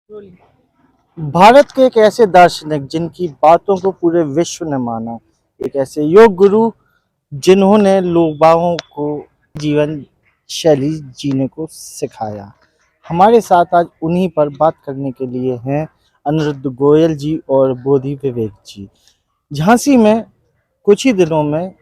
भारत के एक ऐसे दार्शनिक जिनकी बातों को पूरे विश्व ने माना, एक ऐसे योग गुरु जिन्होंने लोगों को जीवन शैली जीने को सिखाया। हमारे साथ आज उन्हीं पर बात करने के लिए हैं अनिरुद्ध गोयल जी और बोधि विवेक जी। झांसी में कुछ ही दिनों में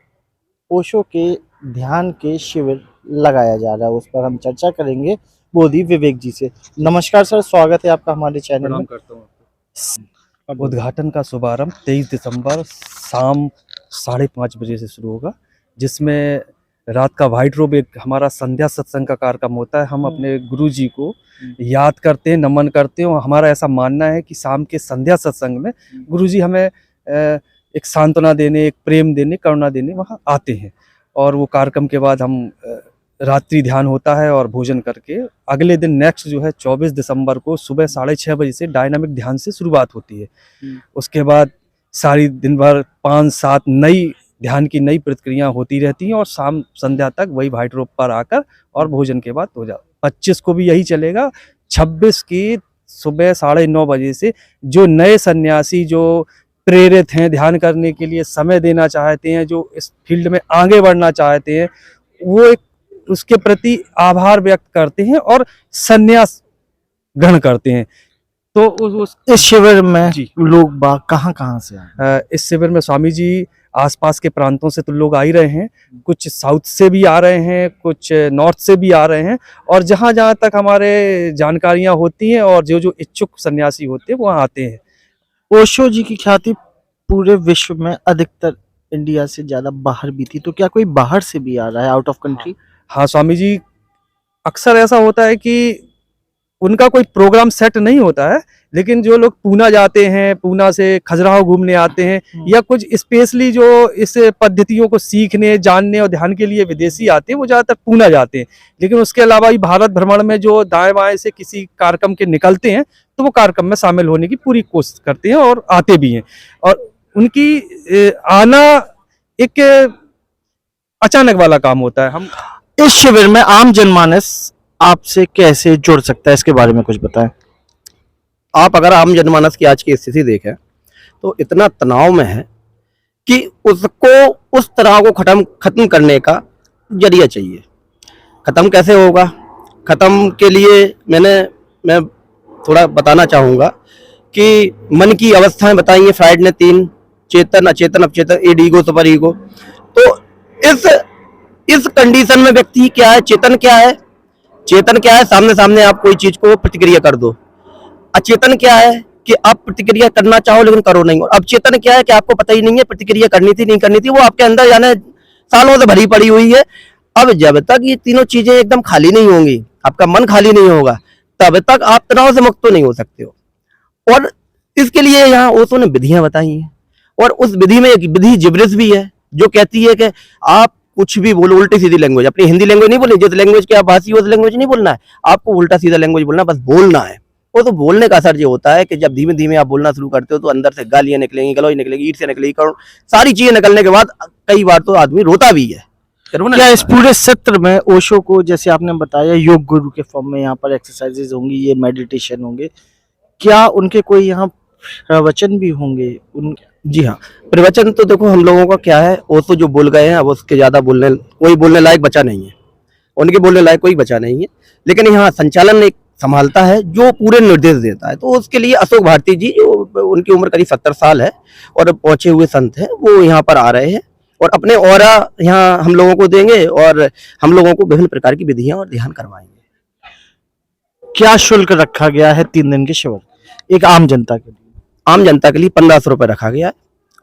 ओशो के ध्यान के शिविर लगाया जा रहा है, उस पर हम चर्चा करेंगे बोधि विवेक जी से। नमस्कार सर, स्वागत है आपका हमारे चैनल में। करता हूँ। उद्घाटन का शुभारंभ 23 दिसंबर शाम 5:30 बजे से शुरू होगा, जिसमें रात का व्हाइट रोब एक हमारा संध्या सत्संग का कार्यक्रम होता है। हम अपने गुरु जी को याद करते हैं, नमन करते हैं और हमारा ऐसा मानना है कि शाम के संध्या सत्संग में गुरु जी हमें एक सांत्वना देने, एक प्रेम देने, करुणा देने वहाँ आते हैं। और वो कार्यक्रम के बाद हम रात्रि ध्यान होता है और भोजन करके अगले दिन नेक्स्ट जो है 24 दिसंबर को सुबह 6:30 बजे से डायनामिक ध्यान से शुरुआत होती है। उसके बाद सारी दिन भर 5-7 नई ध्यान की नई प्रतिक्रिया होती रहती हैं और शाम संध्या तक वही व्हाइट रोब पर आकर और भोजन के बाद हो जाए। 25 को भी यही चलेगा। 26 की सुबह 9:30 बजे से जो नए सन्यासी जो प्रेरित हैं, ध्यान करने के लिए समय देना चाहते हैं, जो इस फील्ड में आगे बढ़ना चाहते हैं, वो एक उसके प्रति आभार व्यक्त करते हैं और संन्यास ग्रहण करते हैं। तो इस शिविर में लोग बाग कहाँ से आए? इस शिविर में स्वामी जी आसपास के प्रांतों से तो लोग आ ही रहे हैं, कुछ साउथ से भी आ रहे हैं, कुछ नॉर्थ से भी आ रहे हैं और जहाँ तक हमारे जानकारियाँ होती हैं और जो इच्छुक सन्यासी होते हैं वो आते हैं। ओशो जी की ख्याति पूरे विश्व में अधिकतर इंडिया से ज्यादा बाहर भी थी, तो क्या कोई बाहर से भी आ रहा है, आउट ऑफ कंट्री? हाँ स्वामी जी, अक्सर ऐसा होता है कि उनका कोई प्रोग्राम सेट नहीं होता है, लेकिन जो लोग पूना जाते हैं, पूना से खजुराहो घूमने आते हैं या कुछ स्पेशली जो इस पद्धतियों को सीखने, जानने और ध्यान के लिए विदेशी आते हैं, वो ज़्यादातर पूना जाते हैं। लेकिन उसके अलावा ही भारत भ्रमण में जो दाएं बाएं से किसी कार्यक्रम के निकलते हैं तो वो कार्यक्रम में शामिल होने की पूरी कोशिश करते हैं और आते भी हैं। और उनकी आना एक अचानक वाला काम होता है। हम इस शिविर में आम जनमानस आपसे कैसे जुड़ सकता है, इसके बारे में कुछ बताएं। आप अगर आम जनमानस की आज की स्थिति देखें तो इतना तनाव में है कि उसको उस तनाव को खत्म करने का जरिया चाहिए। खत्म कैसे होगा? खत्म के लिए मैं थोड़ा बताना चाहूँगा कि मन की अवस्थाएं बताई हैं फ्राइड ने 3, चेतन, अचेतन, अपचेतन, ईड, ईगो, सुपर ईगो। तो इस कंडीशन में व्यक्ति क्या है, चेतन क्या है? चेतन क्या है? सामने आप कोई चीज को प्रतिक्रिया कर दो। अचेतन क्या है कि आप प्रतिक्रिया करना चाहो लेकिन करो नहीं। और अब चेतन क्या है कि आपको पता ही नहीं है प्रतिक्रिया करनी थी नहीं करनी थी, वो आपके अंदर यानी सालों से भरी पड़ी हुई है। अब जब तक ये तीनों चीजें एकदम खाली नहीं होंगी, आपका मन खाली नहीं होगा, तब तक आप तनाव से मुक्त तो नहीं हो सकते हो। और इसके लिए यहाँ ओशो ने विधियां बताई हैं और उस विधि में एक विधि जिब्रिस भी है जो कहती है कि आप कुछ भी बोलो, उल्टी सीधी लैंग्वेज, अपनी हिंदी लैंग्वेज नहीं बोलनी, जिस लैंग्वेज की आप भाषी हो उस लैंग्वेज नहीं बोलना है, आपको उल्टा सीधा लैंग्वेज बोलना, बस बोलना है। वो तो बोलने का असर ये होता है कि जब धीमे धीमे आप बोलना शुरू करते हो तो अंदर से गालियां निकलेंगी, गलौज निकलेगी, ईट से निकलेगी, सारी चीजें निकलने के बाद कई बार तो आदमी रोता भी है। क्या इस पूरे सत्र में ओशो को, जैसे आपने बताया, योग गुरु के फॉर्म में यहाँ पर एक्सरसाइजेज होंगी, ये मेडिटेशन होंगे, क्या उनके कोई यहाँ प्रवचन भी होंगे? जी हाँ, प्रवचन तो देखो हम लोगों का क्या है, ओशो जो बोल गए हैं अब उसके ज्यादा कोई बोलने लायक बचा नहीं है, उनके बोलने लायक कोई बचा नहीं है। लेकिन यहाँ संचालन एक संभालता है जो पूरे निर्देश देता है, तो उसके लिए अशोक भारती जी, जो उनकी उम्र करीब 70 साल है और पहुंचे हुए संत हैं, वो यहाँ पर आ रहे हैं और अपने ऑरा यहाँ हम लोगों को देंगे और हम लोगों को विभिन्न प्रकार की विधियां और ध्यान करवाएंगे। क्या शुल्क रखा गया है 3 दिन के शिविर एक आम जनता के लिए? आम जनता के लिए 1500 रुपये रखा गया है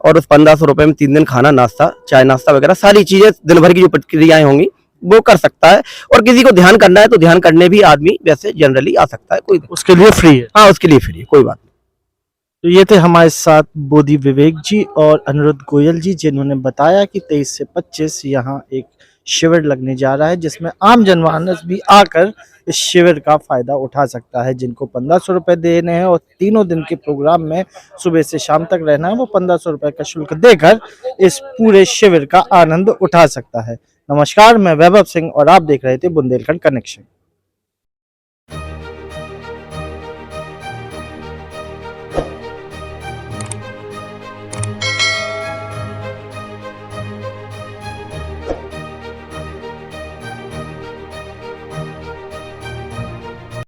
और उस 1500 रुपये में 3 दिन खाना, नाश्ता, चाय नाश्ता वगैरह सारी चीजें दिन भर की जो प्रतिक्रियाएं होंगी वो कर सकता है। और किसी को ध्यान करना है तो ध्यान करने भी आदमी वैसे जनरली आ सकता है, कोई उसके लिए फ्री है। हाँ, उसके लिए फ्री है, कोई बात नहीं। तो ये थे हमारे साथ बोधि विवेक जी और अनिरुद्ध गोयल जी, जिन्होंने बताया कि 23 से 25 यहाँ एक शिविर लगने जा रहा है, जिसमें आम जनमानस भी आकर इस शिविर का फायदा उठा सकता है। जिनको 1500 रुपये देने हैं और तीनों दिन के प्रोग्राम में सुबह से शाम तक रहना है, वो 1500 रुपये का शुल्क देकर इस पूरे शिविर का आनंद उठा सकता है। नमस्कार, मैं वैभव सिंह और आप देख रहे थे बुंदेलखंड कनेक्शन।